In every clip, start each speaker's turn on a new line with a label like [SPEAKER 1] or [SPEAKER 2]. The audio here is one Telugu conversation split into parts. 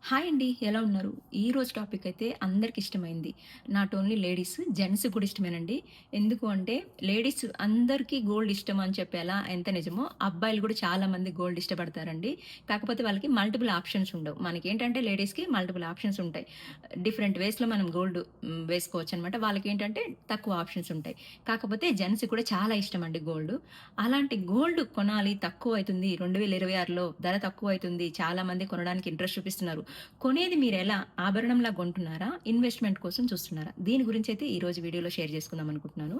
[SPEAKER 1] హాయ్ అండి. ఎలా ఉన్నారు? ఈరోజు టాపిక్ అయితే అందరికి ఇష్టమైంది. నాట్ ఓన్లీ లేడీస్, జెంట్స్ కూడా ఇష్టమేనండి. ఎందుకు అంటే లేడీస్ అందరికీ గోల్డ్ ఇష్టం అని చెప్పేలా ఎంత నిజమో, అబ్బాయిలు కూడా చాలా మంది గోల్డ్ ఇష్టపడతారండి. కాకపోతే వాళ్ళకి మల్టిపుల్ ఆప్షన్స్ ఉండవు. మనకేంటంటే లేడీస్‌కి మల్టిపుల్ ఆప్షన్స్ ఉంటాయి. డిఫరెంట్ వేస్‌లో మనం గోల్డ్ వేసుకోవచ్చనమాట. వాళ్ళకేంటంటే తక్కువ ఆప్షన్స్ ఉంటాయి. కాకపోతే జెంట్స్‌కి కూడా చాలా ఇష్టమండి గోల్డ్. అలాంటి గోల్డ్ కొనాలి, తక్కువైతుంది, 2026లో ధర తక్కువైతుంది, చాలా మంది కొనడానికి ఇంట్రెస్ట్ చూపిస్తున్నారు. కొనేది మీరెలా? ఆభరణంలా కొంటున్నారా? ఇన్వెస్ట్‌మెంట్ కోసం చూస్తున్నారా? దీని గురించైతే ఈరోజు వీడియోలో షేర్ చేసుకుందాం అనుకుంటున్నాను.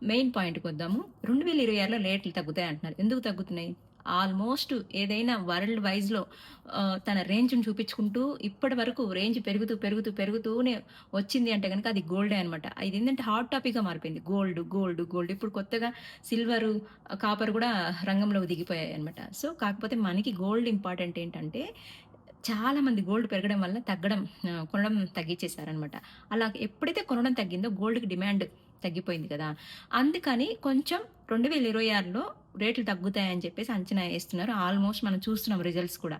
[SPEAKER 1] మెయిన్ పాయింట్‌కొద్దాము. 2026లో రేట్లు తగ్గుతాయి అంటున్నారు. ఎందుకు తగ్గుతున్నాయి? ఆల్మోస్ట్ ఏదైనా వరల్డ్ వైస్‌లో తన రేంజ్‌ని చూపించుకుంటూ ఇప్పటి వరకు రేంజ్ పెరుగుతూనే వచ్చింది అంటే గనక అది గోల్డే అనమాట. ఇదేంటంటే హాట్ టాపిక్‌గా మారిపోయింది. గోల్డ్. ఇప్పుడు కొత్తగా సిల్వరు, కాపర్ కూడా రంగంలోకి దిగిపోయాయన్నమాట. సో, కాకపోతే మనకి గోల్డ్ ఇంపార్టెంట్ ఏంటంటే చాలా మంది గోల్డ్ పెరగడం వల్ల కొనడం తగ్గిచ్చేసారనమాట. అలా ఎప్పుడైతే కొనడం తగ్గిందో గోల్డ్‌కి డిమాండ్ తగ్గిపోయింది కదా! అందుకని కొంచెం 2026లో రేట్లు తగ్గుతాయని చెప్పేసి అంచనా ఏస్తున్నారు. ఆల్మోస్ట్ మనం చూస్తున్నాం రిజల్ట్స్ కూడా.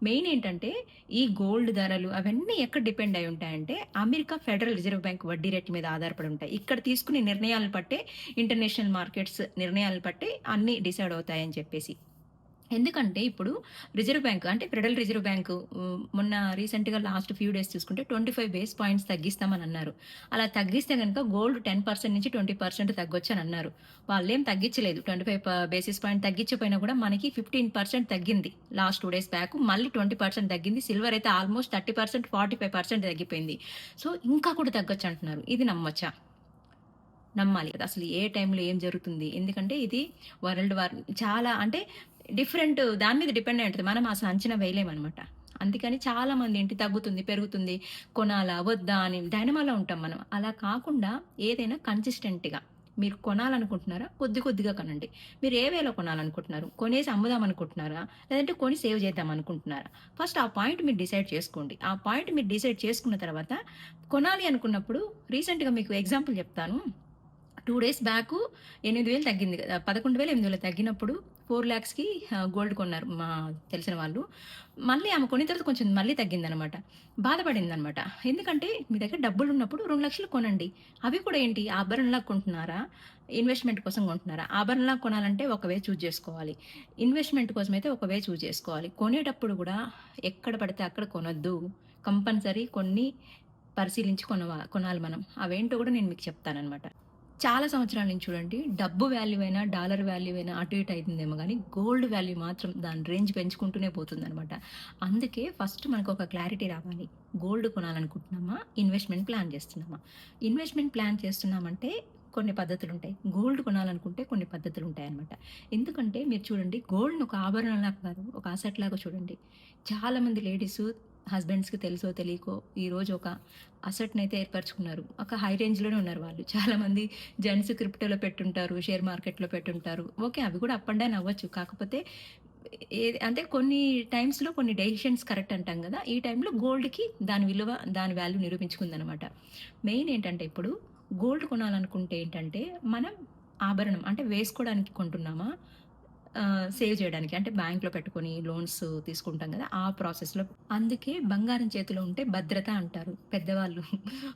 [SPEAKER 1] మెయిన్ ఏంటంటే ఈ గోల్డ్ ధరలు అవన్నీ ఎక్కడ డిపెండ్ అయి ఉంటాయంటే అమెరికా ఫెడరల్ రిజర్వ్ బ్యాంక్ వడ్డీ రేట్ల మీద ఆధారపడి ఉంటాయి. ఇక్కడ తీసుకునే నిర్ణయాలను బట్టే ఇంటర్నేషనల్ మార్కెట్స్ నిర్ణయాలను బట్టి అన్నీ డిసైడ్ అవుతాయని చెప్పేసి. ఎందుకంటే ఇప్పుడు రిజర్వ్ బ్యాంక్ అంటే ఫెడరల్ రిజర్వ్ బ్యాంకు మొన్న రీసెంట్‌గా లాస్ట్ ఫ్యూ డేస్ చూసుకుంటే 25 బేస్ పాయింట్స్ తగ్గిస్తామని అన్నారు. అలా తగ్గిస్తే గనుక గోల్డ్ 10% నుంచి 20% తగ్గొచ్చనన్నారు. వాళ్ళేం తగ్గించలేదు. 25 బేసిస్ పాయింట్ తగ్గించకపోయినా కూడా మనకి 15% తగ్గింది. Last 2 days back. మళ్ళీ 20% తగ్గింది. సిల్వర్ అయితే ఆల్మోస్ట్ 30%, 45% తగ్గిపోయింది. సో, ఇంకా కూడా తగ్గొచ్చంటున్నారు. ఇది నమ్మొచ్చా? నమ్మాలి కదా! అసలు ఏ టైంలో ఏం జరుగుతుంది? ఎందుకంటే ఇది వరల్డ్ వార్ చాలా అంటే డిఫరెంట్ దాని మీద డిపెండ్ అయి ఉంటది. మనం అసలు అంచనా వేయలేమనమాట. అందుకని చాలా మంది ఏంటి తగ్గుతుంది, పెరుగుతుంది, కొనాలా? వద్దా? అని డైనమాలో ఉంటాం మనం. అలా కాకుండా ఏదైనా కన్సిస్టెంట్‌గా మీరు కొనాలనుకుంటున్నారా? కొద్దిగా కొనండి. మీరు ఏ వేలో కొనాలనుకుంటున్నారు? కొనేసి అమ్ముదాం అనుకుంటున్నారా? లేదంటే కొని సేవ్ చేద్దాం అనుకుంటున్నారా? ఫస్ట్ ఆ పాయింట్ మీరు డిసైడ్ చేసుకోండి. ఆ పాయింట్ మీరు డిసైడ్ చేసుకున్న తర్వాత కొనాలి అనుకున్నప్పుడు రీసెంట్‌గా మీకు ఎగ్జాంపుల్ చెప్తాను. 2 డేస్ బ్యాకు 8,000 తగ్గింది గదా! 11,000, 8,000 తగ్గినప్పుడు 4,00,000కి గోల్డ్ కొన్నారు మా తెలిసిన వాళ్ళు. మళ్ళీ ఆమె కొనిన తర్వాత కొంచెం మళ్ళీ తగ్గిందనమాట. బాధపడిందనమాట. ఎందుకంటే మీ దగ్గర డబ్బులున్నప్పుడు 2,00,000 కొనండి. అవి కూడా ఏంటి ఆభరణంలా కొంటున్నారా? ఇన్వెస్ట్‌మెంట్ కోసం కొంటున్నారా? ఆభరణంలా కొనాలంటే ఒక వే చూజ్ జేసుకోవాలి. ఇన్వెస్ట్‌మెంట్ కోసమైతే ఒక వే చూజ్ జేసుకోవాలి. కొనేటప్పుడు గూడా ఎక్కడ పడితే అక్కడ కొనొద్దు. కంపల్సరీ కొన్ని పరిశీలించి కొనాలి మనం. అవేంటో గూడా నేను మీకు చెప్తాననమాట. చాలా సంవత్సరాల నుంచి చూడండి. డబ్బు వాల్యూ అయినా, డాలర్ వాల్యూ అయినా అటు ఇటు అయితుందేమో గానీ, గోల్డ్ వాల్యూ మాత్రం దాని రేంజ్ పెంచుకుంటూనే పోతుందనమాట. అందుకే ఫస్ట్ మనకొక క్లారిటీ రావాలి. గోల్డ్ కొనాలనుకుంటున్నామా? ఇన్వెస్ట్‌మెంట్ ప్లాన్ చేస్తున్నామా? ఇన్వెస్ట్‌మెంట్ ప్లాన్ చేస్తున్నామంటే కొన్ని పద్ధతులుంటాయి. గోల్డ్ కొనాలనుకుంటే కొన్ని పద్ధతులుంటాయనమాట. ఎందుకంటే మీరు చూడండి గోల్డ్‌ని ఒక ఆభరణంలాగా కాదు, ఒక అసెట్ లాగా చూడండి. చాలామంది లేడీసు హస్బెండ్స్‌కి తెలుసో తెలియకో ఈరోజు ఒక అసెట్‌నైతే ఏర్పరచుకున్నారు. ఒక హై రేంజ్‌లోనే ఉన్నారు వాళ్ళు. చాలామంది జెంట్స్ క్రిప్టోలో పెట్టుంటారు, షేర్ మార్కెట్‌లో పెట్టుంటారు. ఓకే. అవి కూడా అప్ అండ్ డౌన్ అవ్వచ్చు. కాకపోతే ఏది అంటే కొన్ని టైమ్స్‌లో కొన్ని డెసిషన్స్ కరెక్ట్ అంటాం గదా! ఈ టైంలో గోల్డ్‌కి దాని విలువ, దాని వాల్యూ నిరూపించుకుందనమాట. మెయిన్ ఏంటంటే ఇప్పుడు గోల్డ్ కొనాలనుకుంటే ఏంటంటే, మనం ఆభరణం అంటే వేసుకోవడానికి కొంటున్నామా? సేవ్ చేయడానికి అంటే బ్యాంక్‌లో పెట్టుకొని లోన్స్ తీసుకుంటాం గదా! ఆ ప్రాసెస్‌లో అందుకే బంగారం చేతిలో ఉంటే భద్రత అంటారు పెద్దవాళ్ళు.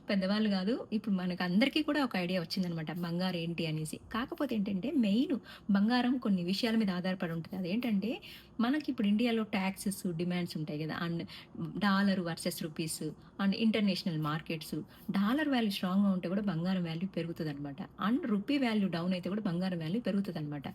[SPEAKER 1] పెద్దవాళ్ళు గాదు. ఇప్పుడు మనకందరికీ కూడా ఒక ఐడియా వచ్చిందనమాట. బంగారం ఏంటి అనేసి. కాకపోతే ఏంటంటే మెయిన్ బంగారం కొన్ని విషయాల మీద ఆధారపడి ఉంటది. అదేంటంటే మనకిప్పుడు ఇండియాలో టాక్సెస్, డిమాండ్స్ ఉంటాయి గదా! And dollar versus rupees and international markets. Dollar value స్ట్రాంగ్‌గా ఉంటే గూడా బంగారం వాల్యూ పెరుగుతదనమాట. అండ్ రూపీ వాల్యూ డౌన్ అయితే గూడా బంగారం వాల్యూ పెరుగుతదనమాట.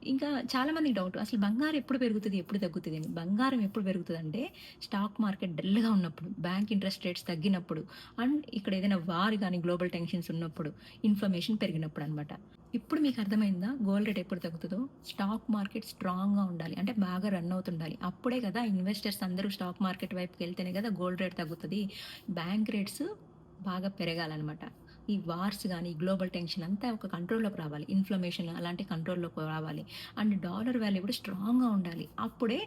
[SPEAKER 1] ఇంకా చాలా మందికి డౌట్ అసలు బంగారం ఎప్పుడు పెరుగుతది? ఎప్పుడు తగ్గుతది అని. బంగారం ఎప్పుడు పెరుగుతదంటే స్టాక్ మార్కెట్ డల్‌గా ఉన్నప్పుడు, బ్యాంక్ ఇంట్రెస్ట్ రేట్స్ తగ్గినప్పుడు అండ్ ఇక్కడ ఏదైనా వార్ గాని, గ్లోబల్ టెన్షన్స్ ఉన్నప్పుడు, ఇన్ఫ్లమేషన్ పెరిగినప్పుడనమాట. ఇప్పుడు మీకు అర్థమైందా? గోల్డ్ రేట్ ఎప్పుడు తగ్గుతదో? స్టాక్ మార్కెట్ స్ట్రాంగ్‌గా ఉండాలి. అంటే బాగా రన్ అవుతుండాలి. అప్పుడే కదా ఇన్వెస్టర్స్ అందరూ స్టాక్ మార్కెట్ వైపుకెళ్తేనే కదా గోల్డ్ రేట్ తగ్గుతది. బ్యాంక్ రేట్స్ బాగా పెరగాలనమాట. ఈ వార్స్ గాని, గ్లోబల్ టెన్షన్ అంతా ఒక కంట్రోల్‌లోకి రావాలి. ఇన్ఫ్లమేషన్ అలాంటి కంట్రోల్‌లోకి రావాలి. అండ్ డాలర్ వాల్యూ కూడా స్ట్రాంగ్‌గా ఉండాలి. అప్పుడే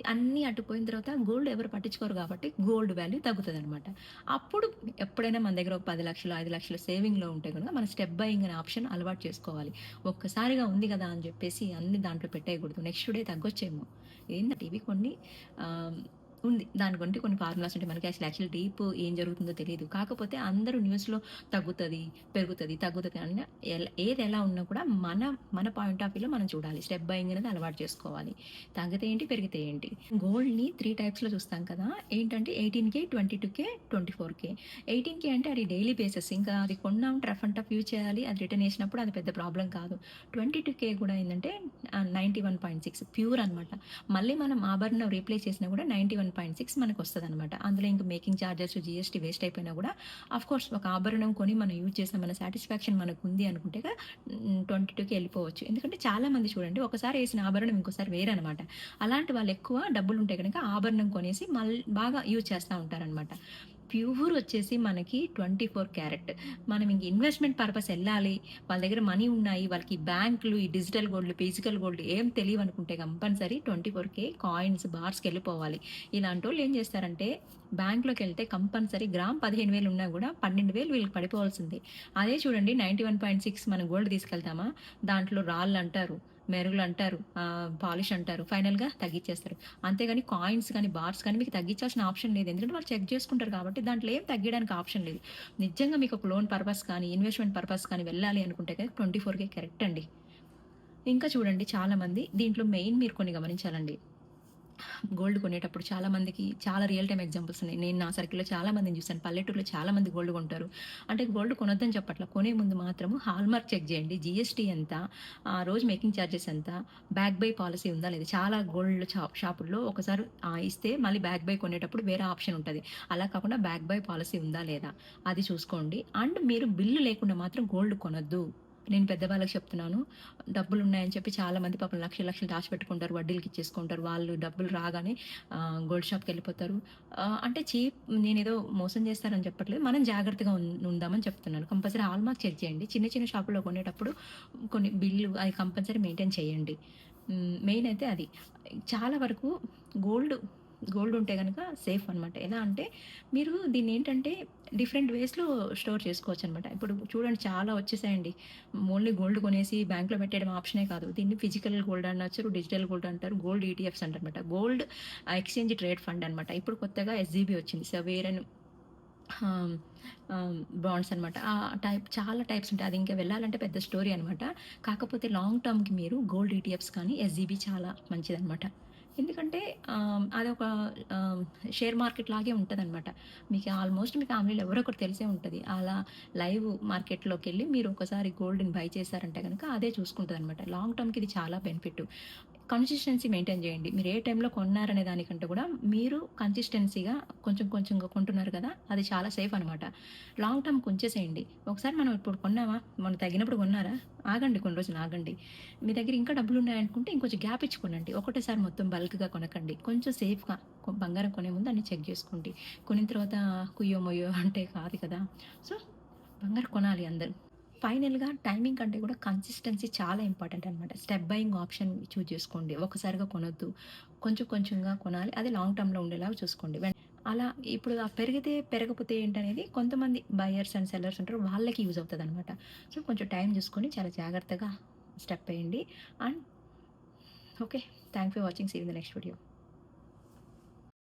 [SPEAKER 1] అన్నీ అటుపోయిన తర్వాత గోల్డ్ ఎవరు పట్టించుకోరు కాబట్టి గోల్డ్ వాల్యూ తగ్గుతదనమాట. అప్పుడు ఎప్పుడైనా మన దగ్గర ఒక 10,00,000, 5,00,000 సేవింగ్‌లో ఉంటే గనుక మనం స్టెప్ బయింగ్ అనే ఆప్షన్ అలవాటు చేసుకోవాలి. ఒక్కసారిగా ఉంది కదా అని చెప్పేసి అన్ని దాంట్లో పెట్టేయకూడదు. Next day తగ్గొచ్చేమో. ఏందంటే ఇవి కొన్ని ఆహ్ ఉంది. దాని గురించి కొన్ని ఫార్ములాస్ ఉంటాయి. మనకి అసలు యాక్చువల్ డీప్ ఏం జరుగుతుందో తెలీదు. కాకపోతే అందరూ న్యూస్‌లో తగ్గుతది, పెరుగుతది, తగ్గుతది అన్న ఏది ఎలా ఉన్నా కూడా మన పాయింట్ ఆఫ్ వ్యూలో మనం చూడాలి. స్టెప్ బయింగ్ అనేది అలవాటు చేసుకోవాలి. తగ్గితే ఏంటి, పెరిగితే ఏంటి. గోల్డ్‌ని 3 టైప్స్‌లో చూస్తాం కదా! ఏంటంటే 18K, 22K, 24K. 18K అంటే అది డైలీ బేసిస్. ఇంకా అది కొన్నాం రఫ్ అండ్ టఫ్ యూజ్ చేయాలి. అది రిటర్న్ చేసినప్పుడు అది పెద్ద ప్రాబ్లమ్ కాదు. 22K కూడా ఏందంటే 91.6 ప్యూర్ అనమాట. మళ్ళీ మనం ఆభరణం రీప్లేస్ చేసినా కూడా 91.6 మనకొస్తదనమాట. అందులో ఇంక మేకింగ్ చార్జెస్, జీఎస్టీ వేస్ట్ అయిపోయినా కూడా ఆఫ్‌కోర్స్ ఒక ఆభరణం కొని మనం యూజ్ చేసాం, మన సాటిస్ఫాక్షన్ మనకుంది అనుకుంటే 22కి వెళ్ళిపోవచ్చు. ఎందుకంటే చాలామంది చూడండి ఒకసారి ఏసిన ఆభరణం ఇంకోసారి వేరనమాట. అలాంటి వాళ్ళు ఎక్కువ డబ్బులుంటే గనక ఆభరణం కొనేసి బాగా యూజ్ చేస్తా ఉంటారనమాట. ప్యూర్ వచ్చేసి మనకి 24 క్యారెట్. మనం ఇంక ఇన్వెస్ట్‌మెంట్ పర్పస్ ఎళ్ళాలి, వాళ్ళ దగ్గర మనీ ఉన్నాయి, వాళ్ళకి బ్యాంకులు, ఈ డిజిటల్ గోల్డ్, ఫిజికల్ గోల్డ్ ఏం తెలియవనుకుంటే కంపల్సరీ 24K కాయిన్స్, బార్స్‌కెళ్ళిపోవాలి. ఇలాంటోళ్ళు ఏం చేస్తారంటే బ్యాంక్‌లోకెళ్తే కంపల్సరీ గ్రామ్ 15,000 ఉన్నా గూడా 12,000 వీళ్ళకి పడిపోవాల్సిందే. అదే చూడండి 91.6 మనం గోల్డ్ తీసుకెళ్తామా, దాంట్లో రాళ్ళంటారు, మెరుగులంటారు, పాలిష్ అంటారు. ఫైనల్‌గా తగ్గిచ్చేస్తారు. అంతేగాని కాయిన్స్ గానీ, బార్స్ కానీ మీకు తగ్గించాల్సిన ఆప్షన్ లేదు. ఎందుకంటే వాళ్ళు చెక్ చేసుకుంటారు కాబట్టి దాంట్లో ఏం తగ్గియడానికి ఆప్షన్ లేదు. నిజంగా మీకు ఒక లోన్ పర్పస్ కానీ, ఇన్వెస్ట్‌మెంట్ పర్పస్ కానీ వెళ్ళాలి అనుకుంటే కనుక 24K కరెక్ట్ అండి. ఇంకా చూడండి చాలామంది దీంట్లో మెయిన్ మీరు కొన్ని గమనించాలండి. గోల్డ్ కొనేటప్పుడు చాలామందికి చాలా రియల్ టైమ్ ఎగ్జాంపుల్స్ ఉన్నాయి. నేను నా సర్కిల్‌లో చాలా మందిని చూసాను. పల్లెటూరులో చాలా మంది గోల్డ్ కొంటారు. అంటే గోల్డ్ కొనొద్దని చెప్పట్ల. కొనే ముందు మాత్రము హాల్‌మార్క్ చెక్ చేయండి. జీఎస్టీ ఎంత? ఆ రోజు మేకింగ్ చార్జెస్ ఎంత? బ్యాక్ బై పాలిసీ ఉందా లేదా? చాలా గోల్డ్ షాపుల్లో ఒకసారి ఇస్తే మళ్ళీ బ్యాక్ బై కొనేటప్పుడు వేరే ఆప్షన్ ఉంటది. అలా కాకుండా బ్యాక్ బై పాలిసీ ఉందా లేదా? అది చూసుకోండి. అండ్ మీరు బిల్లు లేకుండా మాత్రం గోల్డ్ కొనొద్దు. నేను పెద్దవాళ్ళకి చెప్తున్నాను. డబ్బులున్నాయని చెప్పి చాలామంది పాపం లక్షలు, లక్షలు దాచిపెట్టుకుంటారు. వడ్డీలకి ఇచ్చేసుకుంటారు. వాళ్ళు డబ్బులు రాగానే గోల్డ్ షాప్‌కెళ్ళిపోతారు. అంటే నేనేదో మోసం చేస్తారని చెప్పట్లేదు. మనం జాగ్రత్తగా ఉందామని చెప్తున్నాను. కంపల్సరీ హాల్‌మార్క్ చెక్ చేయండి. చిన్న, చిన్న షాపుల్లో కొనేటప్పుడు కొన్ని బిల్లు అది కంపల్సరీ మెయింటైన్ చేయండి. మెయిన్ అయితే అది. చాలా వరకు గోల్డ్ గోల్డ్ ఉంటే గనక సేఫ్ అనమాట. ఎలా అంటే మీరు దీన్నేంటంటే డిఫరెంట్ వేస్‌లో స్టోర్ చేసుకోవచ్చనమాట. ఇప్పుడు చూడండి చాలా వచ్చేసాయండి. ఓన్లీ గోల్డ్ కొనేసి బ్యాంక్‌లో పెట్టేయడం ఆప్షనే కాదు. దీన్ని ఫిజికల్ గోల్డ్ అనొచ్చు, డిజిటల్ గోల్డ్ అంటారు, గోల్డ్ ఈటీఎఫ్స్ అంటారనమాట. గోల్డ్ ఎక్స్‌చేంజ్ ట్రేడ్ ఫండ్ అనమాట. ఇప్పుడు కొత్తగా ఎస్‌జీబీ వచ్చింది. సవేరన్ ఆహ్, బాండ్స్ అనమాట. ఆ చాలా టైప్స్ ఉంటాయి. అది ఇంకా వెళ్ళాలంటే పెద్ద స్టోరీ అనమాట. కాకపోతే లాంగ్ టర్మ్‌కి మీరు గోల్డ్ ఈటీఎఫ్స్ కానీ, ఎస్‌జీబీ చాలా మంచిదనమాట. ఎందుకంటే అదొక ఆహ్, షేర్ మార్కెట్ లాగే ఉంటదనమాట. మీకు ఆల్మోస్ట్ మీ ఫ్యామిలీలో ఎవరో ఒకరు తెలిసే ఉంటది. అలా లైవ్ మార్కెట్‌లోకెళ్ళి మీరు ఒకసారి గోల్డ్‌ని బై చేశారంటే గనక అదే చూసుకుంటదనమాట. లాంగ్ టర్మ్‌కి ఇది చాలా బెనిఫిట్. కన్సిస్టెన్సీ మెయింటైన్ చేయండి. మీరు ఏ టైంలో కొన్నారనే దానికంటే కూడా మీరు కన్సిస్టెన్సీగా కొంచెం కొంచెంగా కొంటున్నారు కదా! అది చాలా సేఫ్ అనమాట. లాంగ్ టర్మ్‌కి ఉంచేసేయండి. ఒకసారి మనం ఇప్పుడు కొన్నామా, మొన్న తగ్గినప్పుడు కొన్నారా? ఆగండి, కొన్ని రోజులు ఆగండి. మీ దగ్గర ఇంకా డబ్బులున్నాయనుకుంటే ఇంకొంచెం గ్యాప్ ఇచ్చి కొనండి. ఒకటేసారి మొత్తం బల్క్‌గా కొనకండి. కొంచెం సేఫ్‌గా బంగారం కొనే ముందు అన్నీ చెక్ జేసుకోండి. కొనిన తర్వాత కుయ్యో మొయ్యో అంటే కాదు కదా! సో, బంగారం కొనాలి అందరూ. ఫైనల్‌గా టైమింగ్ కంటే కూడా కన్సిస్టెన్సీ చాలా ఇంపార్టెంట్ అనమాట. స్టెప్ బయింగ్ ఆప్షన్ చూజ్ చేసుకోండి. ఒక్కసారిగా కొనొద్దు. కొంచెం కొంచెంగా కొనాలి. అది లాంగ్ టర్మ్‌లో ఉండేలాగా చూసుకోండి. అలా ఇప్పుడు పెరిగితే పెరగకపోతే ఏంటనేది కొంతమంది బయర్స్ అండ్ సెల్లర్స్ ఉంటారు. వాళ్ళకి యూజ్ అవుతదనమాట. సో, కొంచెం టైం చూసుకొని చాలా జాగ్రత్తగా స్టెప్ ఎయండి. And okay. Thank for watching. See you in the next video.